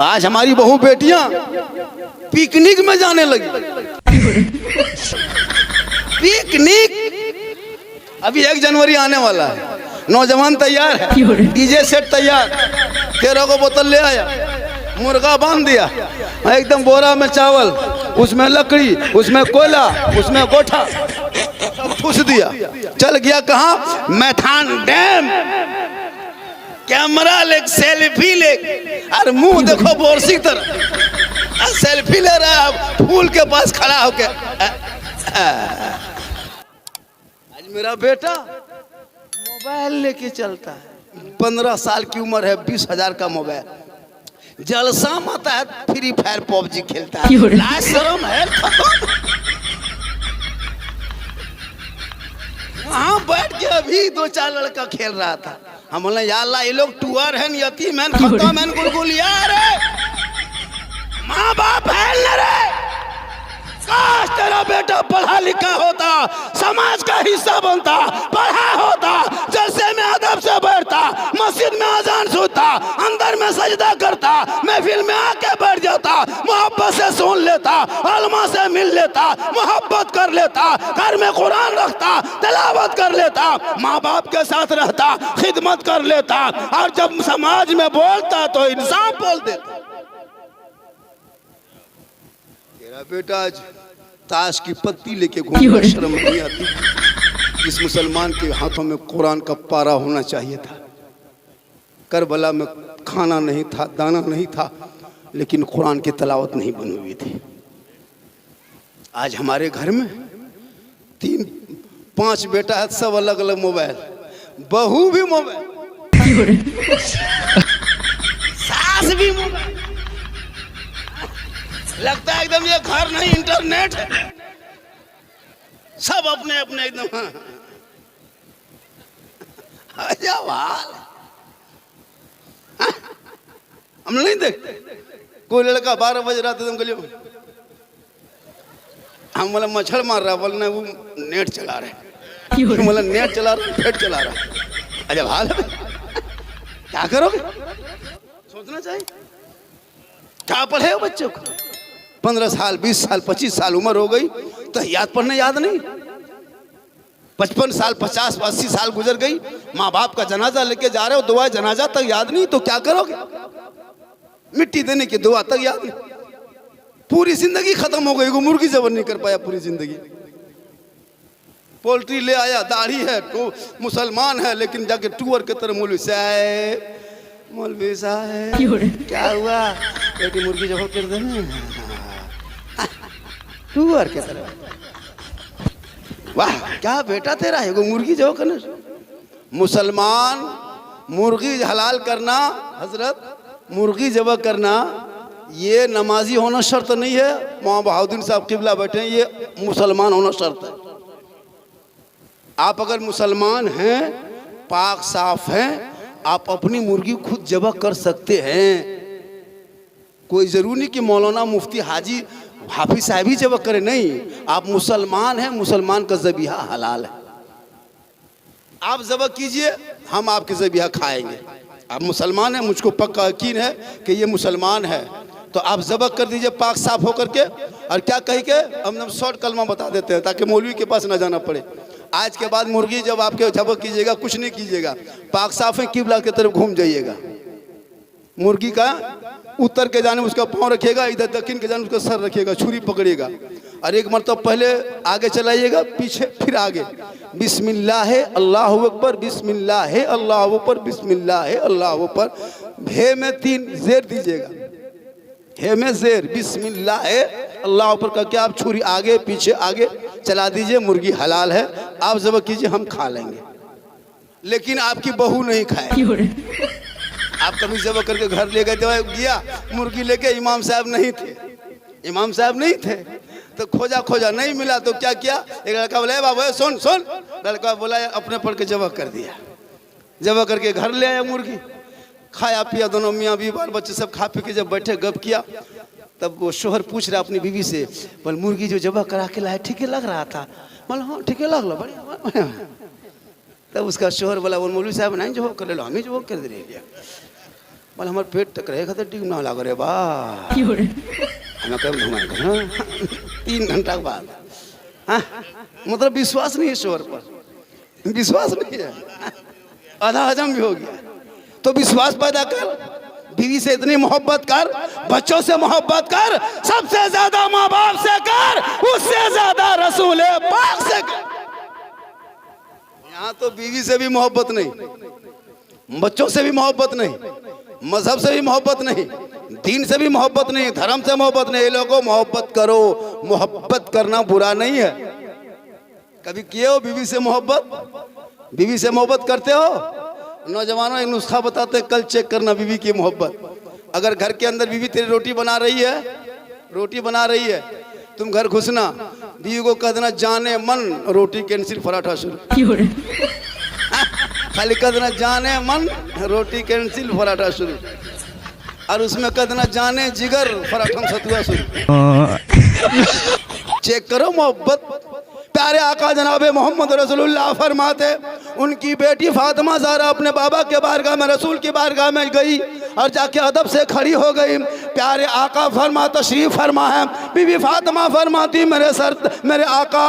आज हमारी बहू बेटियां पिकनिक में जाने लगी। पिकनिक अभी 1 जनवरी आने वाला है, नौजवान तैयार है, डीजे सेट तैयार, 13 को बोतल ले आया, मुर्गा बांध दिया, एकदम बोरा में चावल, उसमें लकड़ी, उसमें कोयला, उसमें गोठा, ठूस दिया, चल गया कहाँ? मैथान डैम। कैमरा ले, सेल्फी ले, और मुंह देखो बोरसी तरह, सेल्फी ले रहा है फूल के पास खड़ा होके। आज मेरा बेटा मोबाइल लेके चलता है, 15 साल की उम्र है, 20,000 का मोबाइल, जलसा माता है, फ्री फायर पबजी खेलता है। लाज शर्म है खत्म। वहां बैठ के अभी 2-4 लड़का खेल रहा था, हम बोले या अल्लाह ये लोग टूअर है, यतीम है, खत्म है, गुलगुलिया रे, माँ बाप है न रे। काश तेरा बेटा पढ़ा लिखा होता, समाज का हिस्सा बनता, पढ़ा होता, जलसे में अदब से बैठता, मस्जिद में अजान सुनता, अंदर में सजदा करता, महफिल में आके बैठ जाता, मोहब्बत से सुन लेता, अलमा से मिल लेता, मोहब्बत कर लेता, घर में कुरान रखता, तिलावत कर लेता, माँ बाप के साथ रहता, खिदमत कर लेता, और जब समाज में बोलता तो इंसाफ बोल देता। तेरा बेटा आज ताश की पत्ती लेके घूमता, शर्म नहीं आती? इस मुसलमान के हाथों में कुरान का पारा होना चाहिए था। करबला में खाना नहीं था, दाना नहीं था, लेकिन कुरान की तलावत नहीं बनी हुई थी। आज हमारे घर में 3-5 बेटा है, सब अलग अलग मोबाइल, बहू भी मोबाइल, सास भी मोबाइल, लगता है एकदम ये घर नहीं इंटरनेट है, सब अपने अपने एकदम। हम नहीं देखते कोई लड़का 12 बजे रात एकदम गलियों, हम बोला मच्छर मार रहा, बोलना वो नेट चला रहे, बोला नेट चला रहा, नेट चला रहा। अजब हाल है, क्या करोगे? सोचना चाहिए। क्या पढ़े हो बच्चों को? 15 साल, 20 साल, 25 साल उम्र हो गई तो याद पढ़ने याद नहीं, 55 साल, 50, 80 साल गुजर गई, माँ बाप का जनाजा लेके जा रहे हो, दुआ जनाजा तक याद नहीं, तो क्या करोगे? मिट्टी देने की दुआ तक याद नहीं, पूरी जिंदगी खत्म हो गई। मुर्गी जबर नहीं कर पाया पूरी जिंदगी। पोल्ट्री ले आया, दाढ़ी है, तो मुसलमान है, लेकिन जाके टूअर के तरह मौलवी साहब, मौलवी साहब क्या हुआ, बेटी मुर्गी जबर कर देना, टूअर के तरह। वाह क्या बेटा तेरा है, वो मुर्गी जो करना। मुसलमान मुर्गी हलाल करना, हजरत मुर्गी जबह करना, ये नमाजी होना शर्त नहीं है। मौलाना बहाउद्दीन साहब किबला बैठे हैं, ये मुसलमान होना शर्त है। आप अगर मुसलमान हैं, पाक साफ हैं, आप अपनी मुर्गी खुद जबह कर सकते हैं। कोई जरूरी नहीं कि मौलाना, मुफ्ती, हाजी, हाफिज साहब ही जबह करे, नहीं। आप मुसलमान हैं, मुसलमान का ज़बीहा हलाल है। आप जबह कीजिए, हम आपके ज़बीहा खाएंगे। आप मुसलमान हैं, मुझको पक्का यकीन है कि ये मुसलमान है, तो आप जबह कर दीजिए पाक साफ होकर के। और क्या कही के हम शॉर्ट कलमा बता देते हैं ताकि मौलवी के पास ना जाना पड़े। आज के बाद मुर्गी जब आपके जबह कीजिएगा, कुछ नहीं कीजिएगा, पाक साफ है, किबला की तरफ घूम जाइएगा। मुर्गी का उत्तर के जाने उसका पाँव रखिएगा, इधर दक्षिण के जाने उसका सर रखिएगा, छुरी पकड़िएगा, और एक मरतब पहले आगे चलाइएगा, पीछे फिर आगे, बिस्मिल्लाह अल्लाहु अकबर, बिस्मिल्लाह अल्लाहु अकबर, बिस्मिल्लाह अल्लाहु अकबर। हे में 3 जेर दीजिएगा, हे में जेर, बिस्मिल्लाह अल्लाहु अकबर का क्या आप छुरी आगे पीछे आगे चला दीजिए, मुर्गी हलाल है। आप जब कीजिए, हम खा लेंगे, लेकिन आपकी बहू नहीं खाए। आप कभी जब करके घर ले गए, गया मुर्गी लेके, इमाम साहब नहीं थे, इमाम साहब नहीं थे, तो खोजा खोजा नहीं मिला, तो क्या किया, एक लड़का बोला बाबा सुन सुन, लड़का बोला अपने पढ़ के जबह कर दिया, जबह करके घर ले आया मुर्गी, खाया पिया, दोनों मियाँ बीवी बाल बच्चे सब खा पी के जब बैठे गप किया, तब वो शोहर पूछ रहा अपनी बीवी से, बोल मुर्गी जो जबह करा के लाए ठीक लग रहा था? बोला हाँ ठीक लग रहा, बढ़िया। तब उसका शोहर बोला, वो मौलवी साहब नहीं जबह कर लो, हम ही जबह कर दे रहे। बोले हमारे पेट तक रहेगा तो डिग ना लग रहे वाह हमें कब घुमाएगा 3 घंटा के बाद। हाँ मतलब विश्वास नहीं है ईश्वर पर, विश्वास नहीं है, आधा हजम भी हो गया। तो विश्वास पैदा कर, बीवी से इतनी मोहब्बत कर, बच्चों से मोहब्बत कर, सबसे ज्यादा माँ बाप से कर, उससे ज्यादा रसूल पाक से कर। यहाँ तो बीवी से भी मोहब्बत नहीं, बच्चों से भी मोहब्बत नहीं, मजहब से भी मोहब्बत नहीं, दीन से भी मोहब्बत नहीं, धर्म से मोहब्बत नहीं। ये लोगों मोहब्बत करो, मोहब्बत करना बुरा नहीं है। कभी किए हो बीवी से मोहब्बत? बीवी से मोहब्बत करते हो? नौजवानों एक नुस्खा बताते, कल चेक करना बीवी की मोहब्बत। अगर घर के अंदर बीवी तेरी रोटी बना रही है, रोटी बना रही है, तुम घर घुसना, बीवी को कह देना जाने मन रोटी कैंसिल पराठा शुरू। खाली कह देना जाने मन रोटी कैंसिल पराठा शुरू, और उसमें कह देना जाने जिगर पराठा सतुआ शुरू। चेक करो मोहब्बत। प्यारे आका जनाबे मोहम्मद रसूलुल्लाह फरमाते, उनकी बेटी फातिमा ज़हरा अपने बाबा के बारगाह में, रसूल की बारगाह में गई और जाके अदब से खड़ी हो गई। प्यारे आका फरमा तशरीफ फरमा है, बीबी फातिमा फरमाती मेरे आका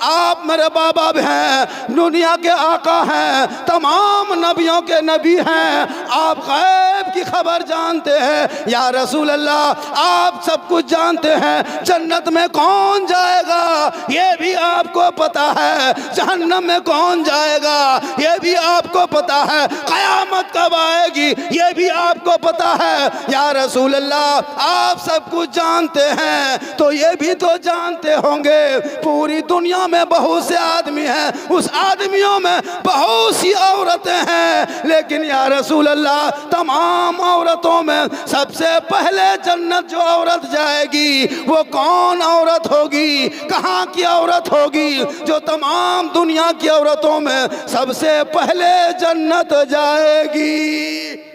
आप मेरे बाबा हैं, दुनिया के आका हैं, तमाम नबियों के नबी हैं, आप गैब की खबर जानते हैं। या रसूल अल्लाह आप सब कुछ जानते हैं, जन्नत में कौन जाएगा ये भी आपको पता है, जहन्नम में कौन जाएगा ये भी आपको पता है, कयामत कब आएगी ये भी आपको पता है। या रसूल अल्लाह आप सब कुछ जानते हैं तो ये भी तो जानते होंगे पूरी दुनिया में बहुत से आदमी हैं, उस आदमियों में बहुत सी औरतें हैं, लेकिन या रसूल अल्लाह तमाम औरतों में सबसे पहले जन्नत जो औरत जाएगी वो कौन औरत होगी, कहाँ की औरत होगी? जो तमाम दुनिया की औरतों में सबसे पहले जन्नत जाएगी।